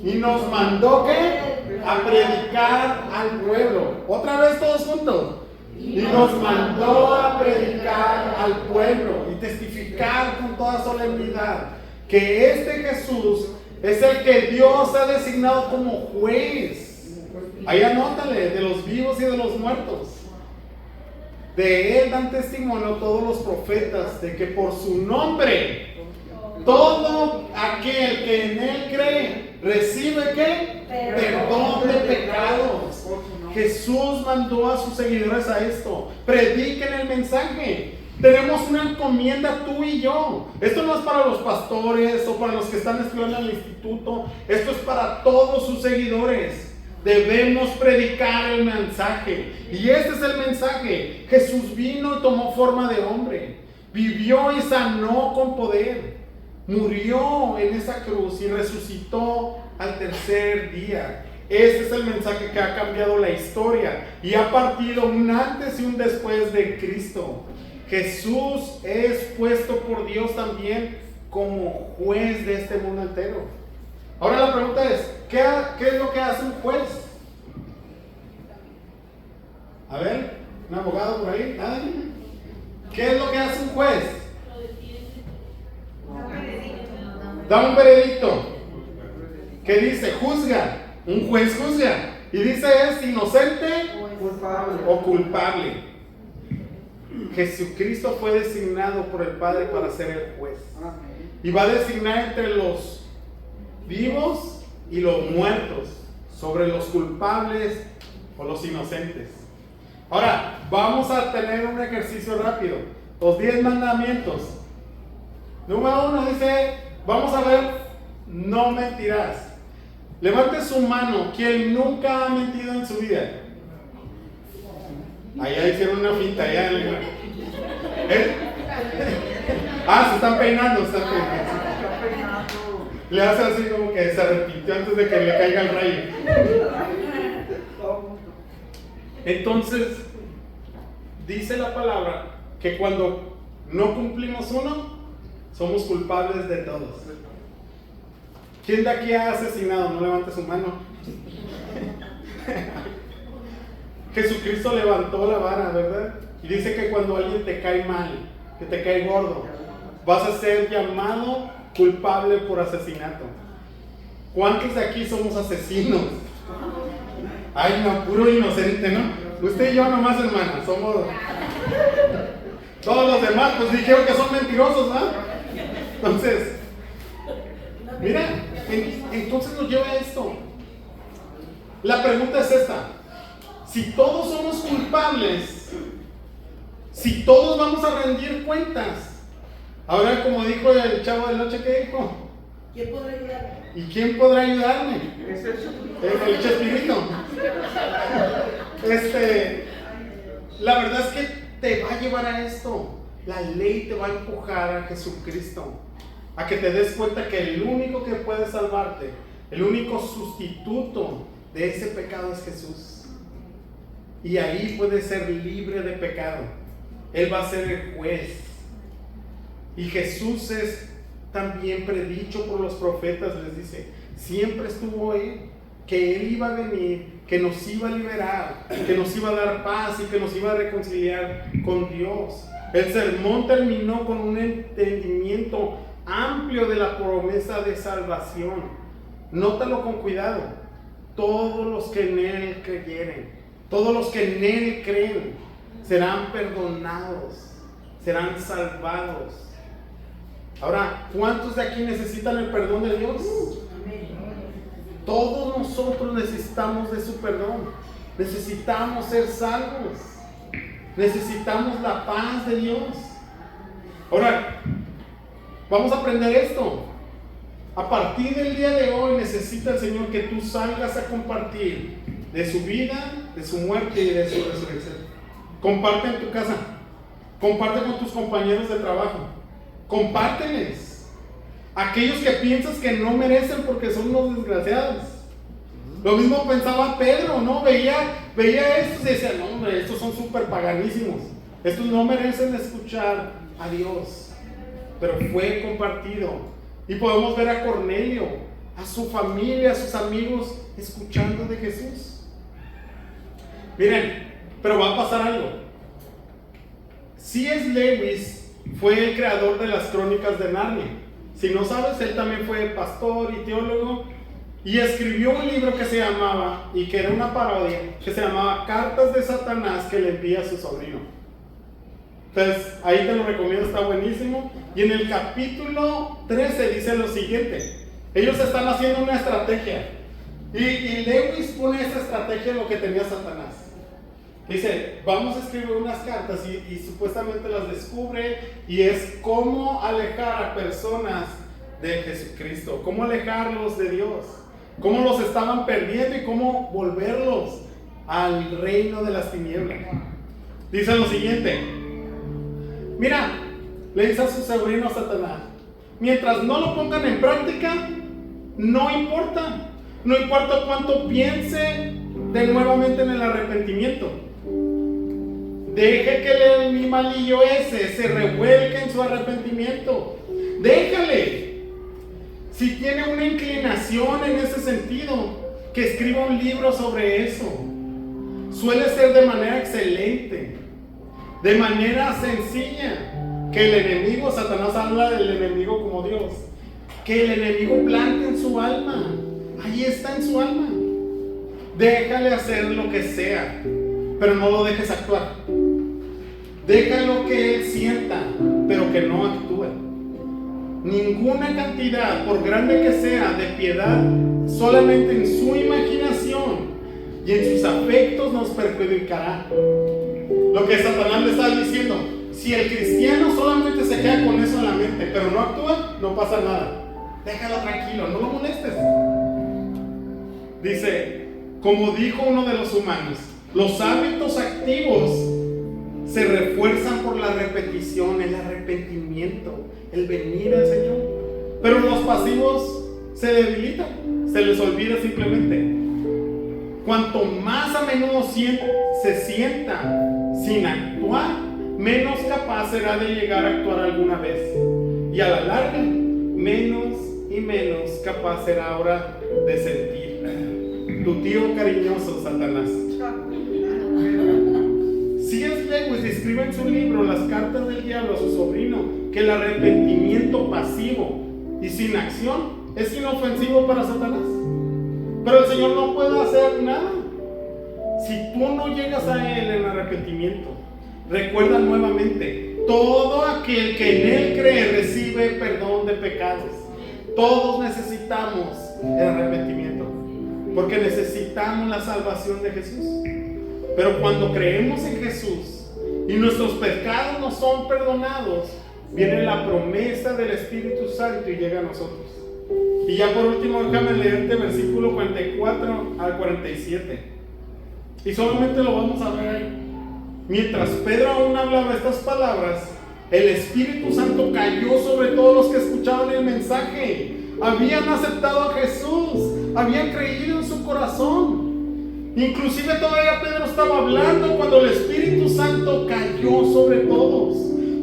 y nos mandó ¿qué? A predicar al pueblo. Otra vez todos juntos. Y nos mandó a predicar al pueblo y testificar con toda solemnidad que este Jesús es el que Dios ha designado como juez. Ahí anótale, de los vivos y de los muertos. De él dan testimonio todos los profetas de que por su nombre todo aquel que en él cree recibe ¿qué? Perdón de pecados. Jesús mandó a sus seguidores a esto. Prediquen el mensaje. Tenemos una encomienda tú y yo. Esto no es para los pastores o para los que están estudiando en el instituto. Esto es para todos sus seguidores. Debemos predicar el mensaje. Y este es el mensaje. Jesús vino y tomó forma de hombre. Vivió y sanó con poder. Murió en esa cruz y resucitó al tercer día. Este es el mensaje que ha cambiado la historia y ha partido un antes y un después de Cristo. Jesús es puesto por Dios también como juez de este mundo entero. Ahora la pregunta es, ¿qué es lo que hace un juez? A ver, un abogado por ahí, ¿nada? ¿Qué es lo que hace un juez? Da un veredicto. ¿Qué dice? Juzga. Un juez juzga. Y dice, ¿es inocente o culpable? Jesucristo fue designado por el Padre para ser el juez. Y va a designar entre los vivos y los muertos, sobre los culpables o los inocentes. Ahora, vamos a tener un ejercicio rápido. Los 10 mandamientos. Número 1 dice, vamos a ver, no mentirás. Levante su mano, quien nunca ha mentido en su vida. Allá hicieron una finta, allá. Se están peinando, Le hace así como que se arrepintió antes de que le caiga el rayo. Entonces, dice la palabra que cuando no cumplimos uno, somos culpables de todos. ¿Quién de aquí ha asesinado? No levante su mano. Jesucristo levantó la vara, ¿verdad? Y dice que cuando alguien te cae mal, que te cae gordo, vas a ser llamado culpable por asesinato. ¿Cuántos de aquí somos asesinos? Ay, no, puro inocente, ¿no? Usted y yo nomás, hermana, somos... Todos los demás, pues dijeron que son mentirosos, ¿no? Entonces, mira, entonces nos lleva a esto. La pregunta es esta: si todos somos culpables, si todos vamos a rendir cuentas, ahora como dijo el chavo de noche, ¿qué dijo? ¿Quién podrá ayudarme? ¿Y quién podrá ayudarme? El Chespirito. La verdad es que te va a llevar a esto. La ley te va a empujar a Jesucristo, a que te des cuenta que el único que puede salvarte, el único sustituto de ese pecado es Jesús. Y ahí puedes ser libre de pecado. Él va a ser el juez. Y Jesús es también predicho por los profetas, les dice, siempre estuvo Él, que Él iba a venir, que nos iba a liberar, que nos iba a dar paz y que nos iba a reconciliar con Dios. El sermón terminó con un entendimiento amplio de la promesa de salvación. Nótalo con cuidado. Todos los que en Él creyeren, todos los que en Él creen, serán perdonados, serán salvados. Ahora, ¿cuántos de aquí necesitan el perdón de Dios? Todos nosotros necesitamos de su perdón. Necesitamos ser salvos. Necesitamos la paz de Dios. Ahora, vamos a aprender esto. A partir del día de hoy necesita el Señor que tú salgas a compartir de su vida, de su muerte y de su resurrección. Comparte en tu casa. Comparte con tus compañeros de trabajo. Compárteles. Aquellos que piensas que no merecen porque son unos desgraciados. Lo mismo pensaba Pedro, ¿no? Veía estos y decía, no hombre, estos son súper paganísimos. Estos no merecen escuchar a Dios. Pero fue compartido. Y podemos ver a Cornelio, a su familia, a sus amigos, escuchando de Jesús. Miren, pero va a pasar algo. C.S. Lewis fue el creador de las Crónicas de Narnia. Si no sabes, él también fue pastor y teólogo. Y escribió un libro que se llamaba, y que era una parodia, que se llamaba Cartas de Satanás que le envía a su sobrino. Entonces, ahí te lo recomiendo, está buenísimo. Y en el capítulo 13 dice lo siguiente. Ellos están haciendo una estrategia. Y Lewis pone esa estrategia en lo que tenía Satanás. Dice, vamos a escribir unas cartas y supuestamente las descubre. Y es cómo alejar a personas de Jesucristo. Cómo alejarlos de Dios. Cómo los estaban perdiendo y cómo volverlos al reino de las tinieblas. Dice lo siguiente. Mira, le dice a su sobrino Satanás, mientras no lo pongan en práctica, no importa. No importa cuánto piense de nuevamente en el arrepentimiento. Deje que el animalillo ese se revuelque en su arrepentimiento. Déjale. Si tiene una inclinación en ese sentido, que escriba un libro sobre eso. Suele ser de manera excelente, de manera sencilla. Que el enemigo, Satanás habla del enemigo como Dios, que el enemigo plante en su alma. Ahí está en su alma. Déjale hacer lo que sea, pero no lo dejes actuar. Déjalo que él sienta, pero que no actúe. Ninguna cantidad, por grande que sea, de piedad, solamente en su imaginación y en sus afectos nos perjudicará. Lo que Satanás le está diciendo, si el cristiano solamente se queda con eso en la mente, pero no actúa, no pasa nada. Déjalo tranquilo, no lo molestes. Dice, como dijo uno de los humanos, los hábitos activos se refuerzan por la repetición, el arrepentimiento, el venir al Señor. Pero los pasivos se debilitan, se les olvida simplemente. Cuanto más a menudo se sienta sin actuar, menos capaz será de llegar a actuar alguna vez. Y a la larga, menos y menos capaz será ahora de sentir. Tu tío cariñoso, Satanás. C.S. Lewis describe en su libro Las cartas del diablo a su sobrino que el arrepentimiento pasivo y sin acción es inofensivo para Satanás. Pero el Señor no puede hacer nada si tú no llegas a Él en arrepentimiento. Recuerda nuevamente, todo aquel que en Él cree recibe perdón de pecados. Todos necesitamos el arrepentimiento, porque necesitamos la salvación de Jesús. Pero cuando creemos en Jesús y nuestros pecados nos son perdonados, viene la promesa del Espíritu Santo y llega a nosotros. Y ya por último, déjame leerte versículo 44 al 47. Y solamente lo vamos a ver ahí. Mientras Pedro aún hablaba estas palabras, el Espíritu Santo cayó sobre todos los que escuchaban el mensaje. Habían aceptado a Jesús, habían creído en su corazón. Inclusive todavía Pedro estaba hablando cuando el Espíritu Santo cayó sobre todos.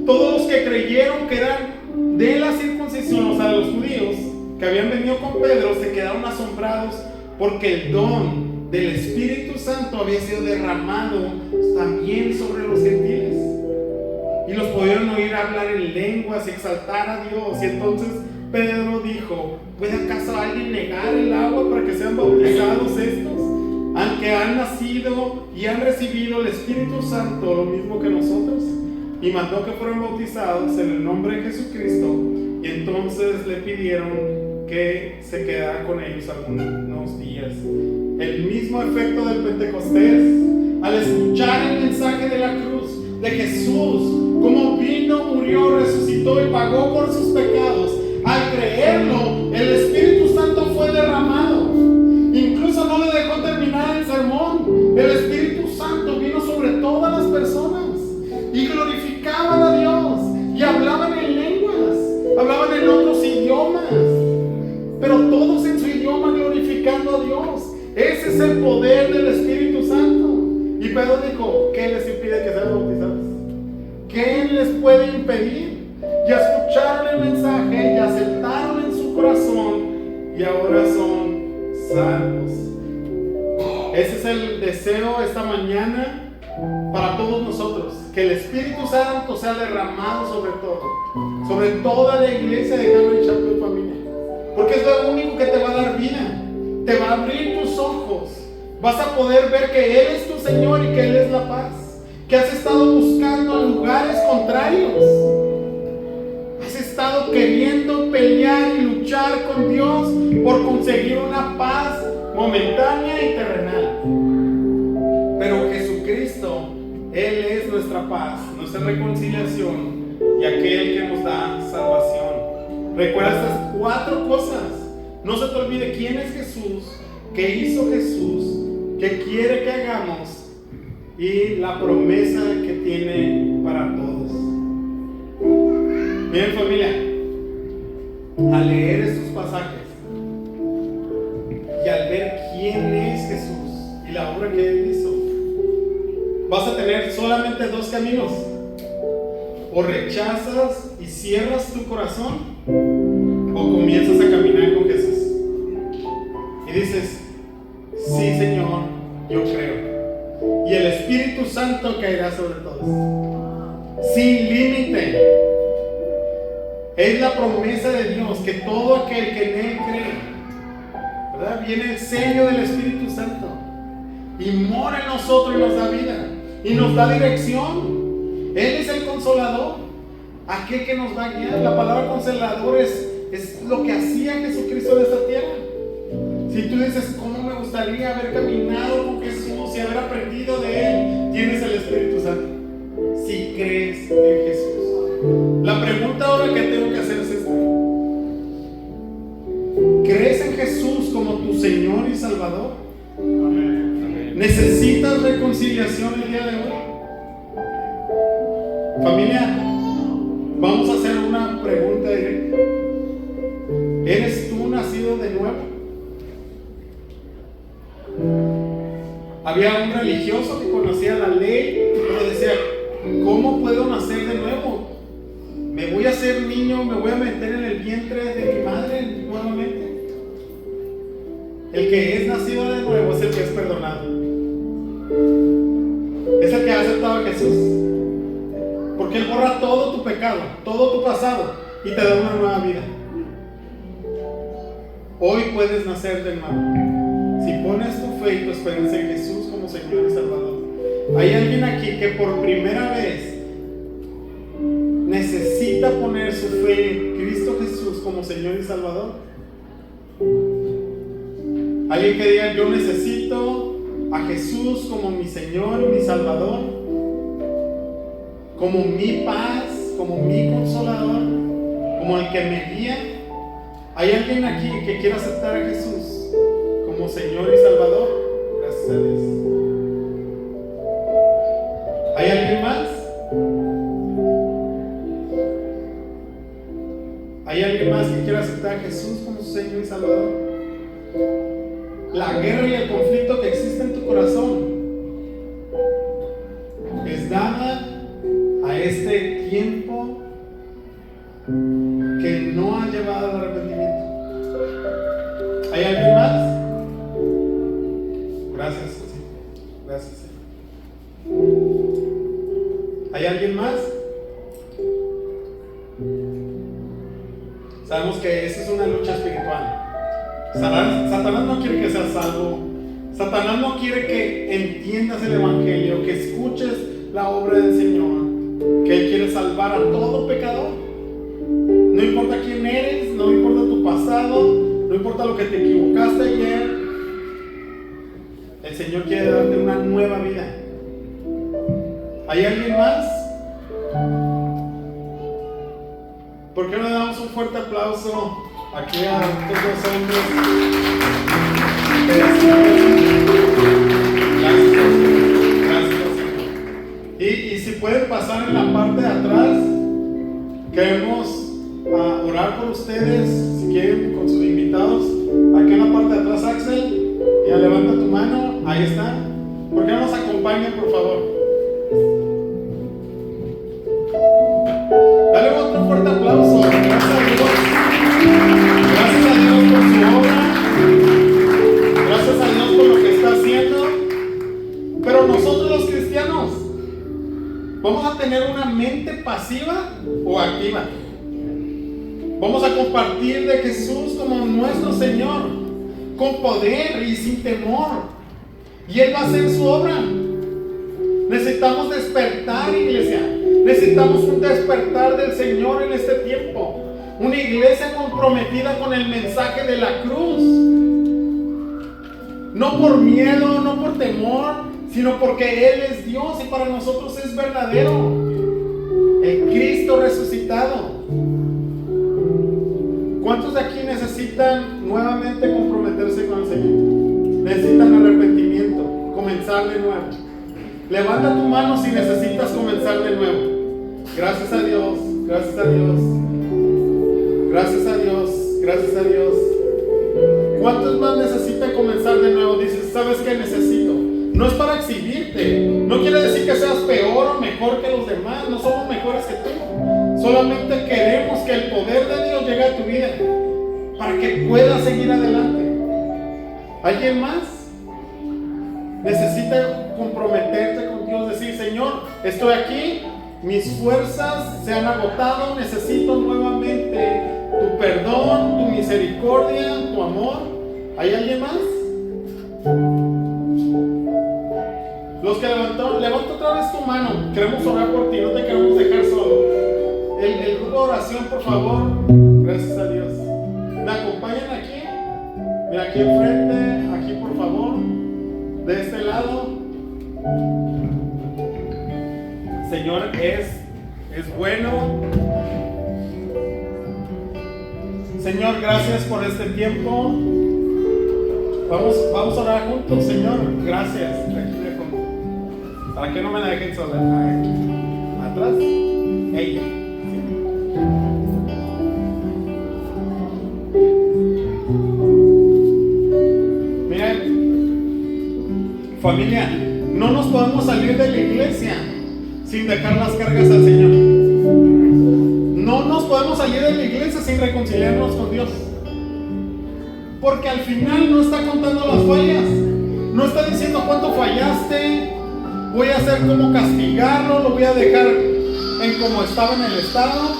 Todos los que creyeron que eran de la circuncisión, o sea, de los judíos, que habían venido con Pedro, se quedaron asombrados porque el don del Espíritu Santo había sido derramado también sobre los gentiles. Y los pudieron oír hablar en lenguas y exaltar a Dios. Y entonces Pedro dijo, ¿puede acaso alguien negar el agua para que sean bautizados estos? Aunque han nacido y han recibido el Espíritu Santo lo mismo que nosotros. y mandó que fueran bautizados en el nombre de Jesucristo, y entonces le pidieron que se quedara con ellos algunos días. El mismo efecto del Pentecostés, al escuchar el mensaje de la cruz de Jesús, como vino, murió, resucitó y pagó por sus pecados, al creerlo, el Espíritu Santo fue derramado. Incluso no le dejó terminar el sermón. El Espíritu Santo vino sobre todas las personas y glorificaban a Dios y hablaban en lenguas, hablaban en otros idiomas, pero todos en su idioma glorificando a Dios. Ese es el poder del Espíritu Santo. Y Pedro dijo: ¿qué les impide que sean bautizados? ¿Qué les puede impedir? Ya escucharon el mensaje, ya aceptaron en su corazón y ahora son salvos. Ese es el deseo esta mañana para todos nosotros, que el Espíritu Santo sea derramado sobre toda la iglesia de Calvary Chapel, familia, porque es lo único que te va a dar vida, te va a abrir tus ojos, vas a poder ver que Él es tu Señor y que Él es la paz, que has estado buscando en lugares contrarios, has estado queriendo pelear y luchar con Dios por conseguir una paz momentánea y terrenal. Pero Jesucristo, Él es nuestra paz, nuestra reconciliación y aquel que nos da salvación. Recuerda estas 4 cosas. No se te olvide quién es Jesús, qué hizo Jesús, qué quiere que hagamos y la promesa que tiene para todos. Bien, familia, al leer estos pasajes y al ver quién es Jesús y la obra que Él hizo, vas a tener solamente 2 caminos: o rechazas y cierras tu corazón, o comienzas a caminar con Jesús y dices: sí, Señor, yo creo, y el Espíritu Santo caerá sobre todos sin límite. Es la promesa de Dios que todo aquel que en Él cree, ¿verdad?, viene el sello del Espíritu Santo y mora en nosotros y nos da vida y nos da dirección. Él es el consolador, aquel que nos va a guiar. La palabra consolador es lo que hacía Jesucristo en esta tierra. Si tú dices: ¿cómo me gustaría haber caminado con Jesús y haber aprendido de Él? Tienes el Espíritu Santo, si crees en Jesús. La pregunta ahora que tengo que hacer es esta: ¿crees en Jesús como tu Señor y Salvador? Amén. ¿Necesitas reconciliación el día de hoy? Familia, vamos a hacer una pregunta directa. ¿Eres tú nacido de nuevo? Había un religioso que conocía la ley, pero decía: ¿cómo puedo nacer de nuevo? ¿Me voy a hacer niño? ¿Me voy a meter en el vientre de mi madre nuevamente? El que es nacido de nuevo es el que es perdonado, es el que ha aceptado a Jesús, porque Él borra todo tu pecado, todo tu pasado y te da una nueva vida. Hoy puedes nacer de nuevo si pones tu fe y tu esperanza en Jesús como Señor y Salvador. Hay alguien aquí que por primera vez necesita poner su fe en Cristo Jesús como Señor y Salvador. Alguien que diga: yo necesito a Jesús como mi Señor y mi Salvador, como mi paz, como mi consolador, como el que me guía. ¿Hay alguien aquí que quiera aceptar a Jesús como Señor y Salvador? Gracias a Dios. ¿Hay alguien más? ¿Hay alguien más que quiera aceptar a Jesús como su Señor y Salvador? La guerra y el conflicto que existe en tu corazón es dada a este tiempo que no ha llevado al arrepentimiento. ¿Hay alguien más? Gracias, sí. Gracias, sí. ¿Hay alguien más? Sabemos que esa es una lucha espiritual. Satanás no quiere que seas salvo. Satanás no quiere que entiendas el Evangelio, que escuches la obra del Señor. que Él quiere salvar a todo pecador. No importa quién eres, no importa tu pasado, no importa lo que te equivocaste ayer, el Señor quiere darte una nueva vida. ¿Hay alguien más? ¿Por qué no le damos un fuerte aplauso aquí a estos dos hombres? Gracias. Y si pueden pasar en la parte de atrás, queremos orar por ustedes. Si quieren, con sus invitados, aquí en la parte de atrás, Axel, ya levanta tu mano, ahí está. ¿Por qué no nos acompañan, por favor? Dale otro fuerte aplauso. Gracias a Dios. Gracias a Dios por su obra. Gracias a Dios por lo que está haciendo. Pero nosotros los cristianos, ¿vamos a tener una mente pasiva o activa? Vamos a compartir de Jesús como nuestro Señor, con poder y sin temor. Y Él va a hacer su obra. Necesitamos despertar, iglesia. Necesitamos un despertar del Señor en este tiempo. Una iglesia comprometida con el mensaje de la cruz. No por miedo, no por temor, sino porque Él es Dios y para nosotros es verdadero. El Cristo resucitado. ¿Cuántos de aquí necesitan nuevamente comprometerse con el Señor? Necesitan arrepentimiento, comenzar de nuevo. Levanta tu mano si necesitas comenzar de nuevo. Gracias a Dios, gracias a Dios, gracias a Dios, gracias a Dios. ¿Cuántos más necesitan comenzar de nuevo? Dices, ¿sabes qué necesito? No es para exhibirte, no quiere decir que seas peor o mejor que los demás, no somos mejores que tú. Solamente queremos que el poder de Dios llegue a tu vida para que puedas seguir adelante. ¿Alguien más? Necesita comprometerte con Dios, decir, Señor, estoy aquí, mis fuerzas se han agotado, necesito nuevamente tu perdón, tu misericordia, tu amor. ¿Hay alguien más? Los que levantaron, levanta otra vez tu mano, queremos orar por ti, no te queremos dejar solo. El grupo de oración, por favor. Gracias a Dios. ¿Me acompañan aquí? Mira, aquí enfrente, aquí por favor. De este lado. Señor es bueno. Señor, gracias por este tiempo. Vamos a orar juntos, Señor. Gracias. Aquí dejo. Para que no me la dejen sola. Aquí. Atrás. Ella. Familia, no nos podemos salir de la iglesia sin dejar las cargas al Señor. No nos podemos salir de la iglesia sin reconciliarnos con Dios. Porque al final no está contando las fallas. No está diciendo cuánto fallaste. Voy a hacer como castigarlo. Lo voy a dejar en como estaba en el estado.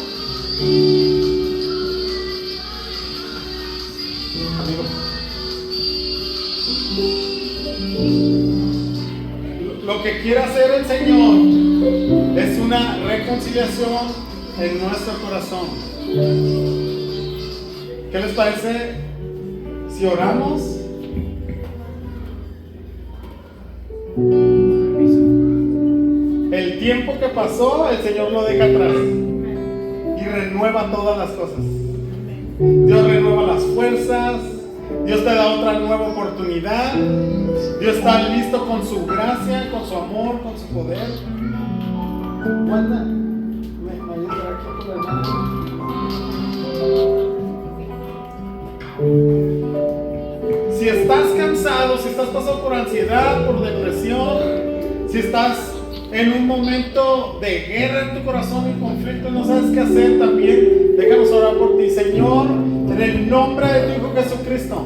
Amigo. Lo que quiere hacer el Señor es una reconciliación en nuestro corazón. ¿Qué les parece si oramos? El tiempo que pasó, el Señor lo deja atrás y renueva todas las cosas. Dios renueva las fuerzas. Dios te da otra nueva oportunidad. Dios está listo con su gracia, con su amor, con su poder. Wanda, me ayuda aquí por la mano. Si estás cansado, si estás pasando por ansiedad, por depresión, si estás en un momento de guerra en tu corazón y conflicto y no sabes qué hacer, también déjanos orar por ti, Señor, en el nombre de tu Hijo Jesucristo,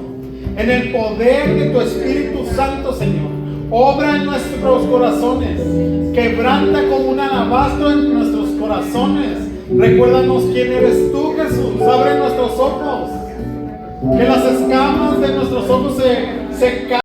en el poder de tu Espíritu Santo, Señor, obra en nuestros corazones, quebranta como un alabastro en nuestros corazones. Recuérdanos quién eres tú, Jesús. Abre nuestros ojos, que las escamas de nuestros ojos se